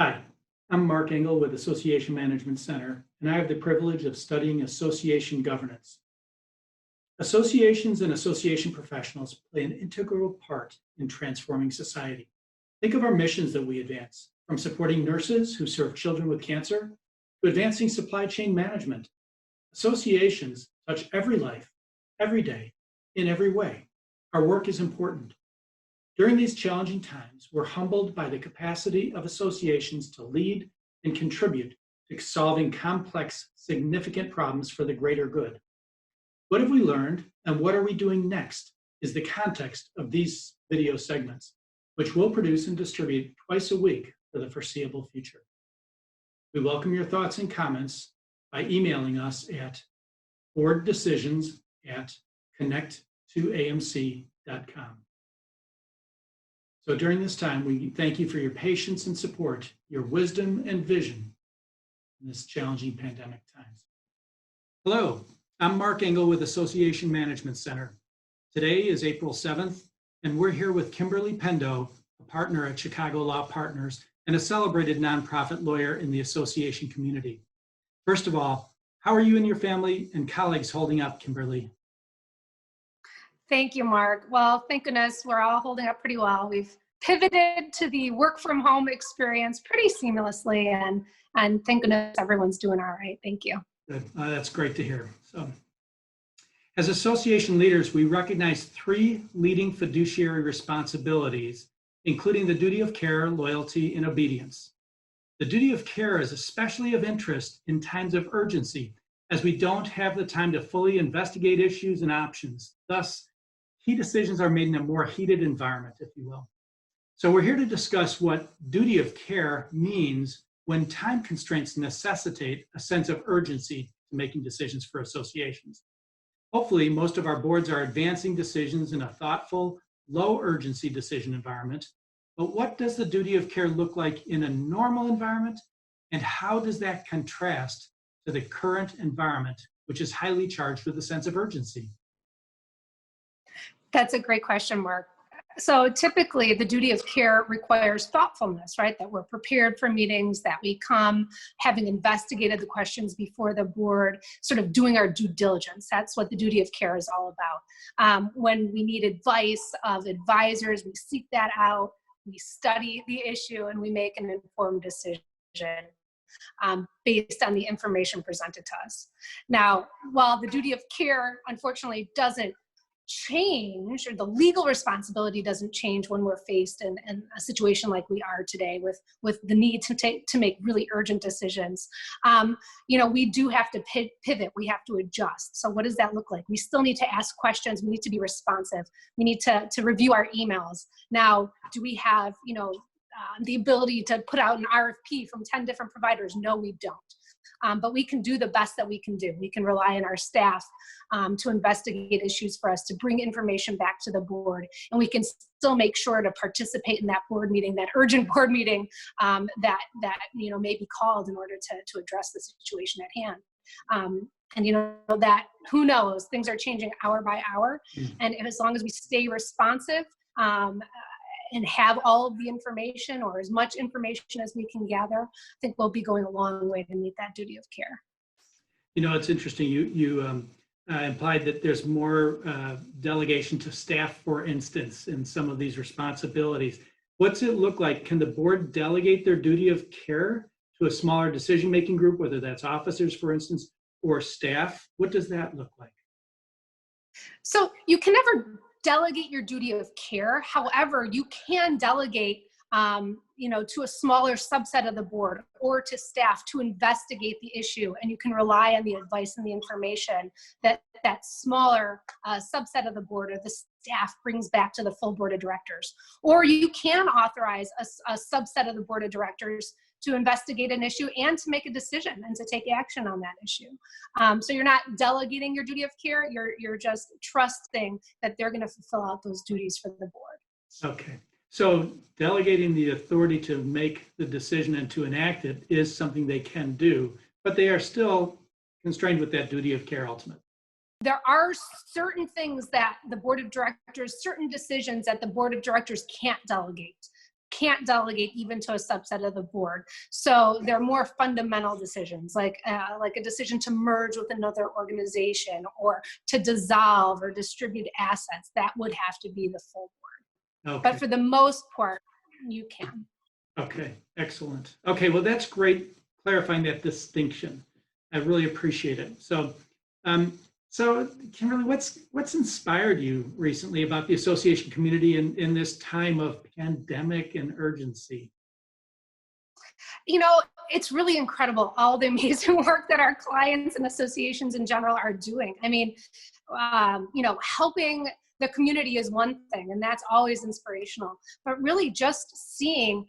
Hi, I'm Mark Engel with Association Management Center, and I have the privilege of studying association governance. Associations and association professionals play an integral part in transforming society. Think of our missions that we advance, from supporting nurses who serve children with cancer to advancing supply chain management. Associations touch every life, every day, in every way. Our work is important. During these challenging times, we're humbled by the capacity of associations to lead and contribute to solving complex, significant problems for the greater good. What have we learned and what are we doing next is the context of these video segments, which we'll produce and distribute twice a week for the foreseeable future. We welcome your thoughts and comments by emailing us at boarddecisions@connect2amc.com. So during this time, we thank you for your patience and support, your wisdom and vision in this challenging pandemic times. Hello, I'm Mark Engel with Association Management Center. Today is April 7th, and we're here with Kimberly Pendo, a partner at Chicago Law Partners and a celebrated nonprofit lawyer in the association community. First of all, how are you and your family and colleagues holding up, Kimberly? Thank you, Mark. Well, thank goodness we're all holding up pretty well. We've pivoted to the work from home experience pretty seamlessly, and thank goodness everyone's doing all right. Thank you. Good. That's great to hear. So, as association leaders, we recognize three leading fiduciary responsibilities, including the duty of care, loyalty, and obedience. The duty of care is especially of interest in times of urgency, as we don't have the time to fully investigate issues and options. Thus, key decisions are made in a more heated environment, if you will. So we're here to discuss what duty of care means when time constraints necessitate a sense of urgency to making decisions for associations. Hopefully, most of our boards are advancing decisions in a thoughtful, low urgency decision environment. But what does the duty of care look like in a normal environment? And how does that contrast to the current environment, which is highly charged with a sense of urgency? That's a great question, Mark. So typically the duty of care requires thoughtfulness, right? That we're prepared for meetings, that we come having investigated the questions before the board, sort of doing our due diligence. That's what the duty of care is all about. When we need advice of advisors, we seek that out, we study the issue, and we make an informed decision based on the information presented to us. Now, while the duty of care unfortunately doesn't change, or the legal responsibility doesn't change when we're faced in a situation like we are today with the need to make really urgent decisions, we do have to pivot, we have to adjust. So what does that look like? We still need to ask questions, we need to be responsive, we need to review our emails. Now, do we have the ability to put out an RFP from 10 different providers? No, we don't. But we can do the best that we can do. We can rely on our staff to investigate issues for us, to bring information back to the board, and we can still make sure to participate in that board meeting, that urgent board meeting that may be called in order to address the situation at hand. And that, who knows, things are changing hour by hour, and as long as we stay responsive and have all of the information, or as much information as we can gather, I think we'll be going a long way to meet that duty of care. It's interesting. You implied that there's more delegation to staff, for instance, in some of these responsibilities. What's it look like? Can the board delegate their duty of care to a smaller decision-making group, whether that's officers, for instance, or staff? What does that look like? So you can never delegate your duty of care. However, you can delegate to a smaller subset of the board or to staff to investigate the issue, and you can rely on the advice and the information that that smaller subset of the board or the staff brings back to the full board of directors. Or you can authorize a subset of the board of directors to investigate an issue and to make a decision and to take action on that issue. So you're not delegating your duty of care, you're just trusting that they're going to fulfill out those duties for the board. Okay, so delegating the authority to make the decision and to enact it is something they can do, but they are still constrained with that duty of care ultimately. There are certain things that the board of directors, certain decisions that the board of directors can't delegate. can't delegate even to a subset of the board. So they're more fundamental decisions, like a decision to merge with another organization or to dissolve or distribute assets. That would have to be the full board. Okay. But for the most part, you can. Okay, excellent. Okay, well, that's great clarifying that distinction. I really appreciate it. So, Kimberly, what's inspired you recently about the association community in this time of pandemic and urgency? You know, it's really incredible, all the amazing work that our clients and associations in general are doing. I mean, you know, helping the community is one thing, and that's always inspirational, but really just seeing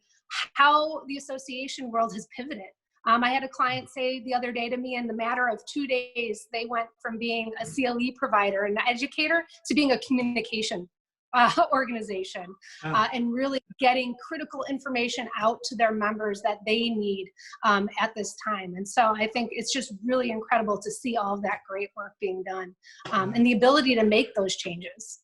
how the association world has pivoted. I had a client say the other day to me, in the matter of 2 days, they went from being a CLE provider and an educator to being a communication organization, and really getting critical information out to their members that they need at this time. And so I think it's just really incredible to see all of that great work being done, and the ability to make those changes.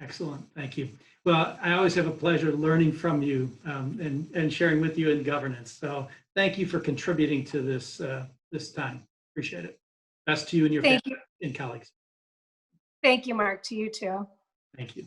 Excellent, thank you. Well, I always have a pleasure learning from you and sharing with you in governance. So thank you for contributing to this time. Appreciate it. Best to you and your family and colleagues. Thank you, Mark. To you too. Thank you.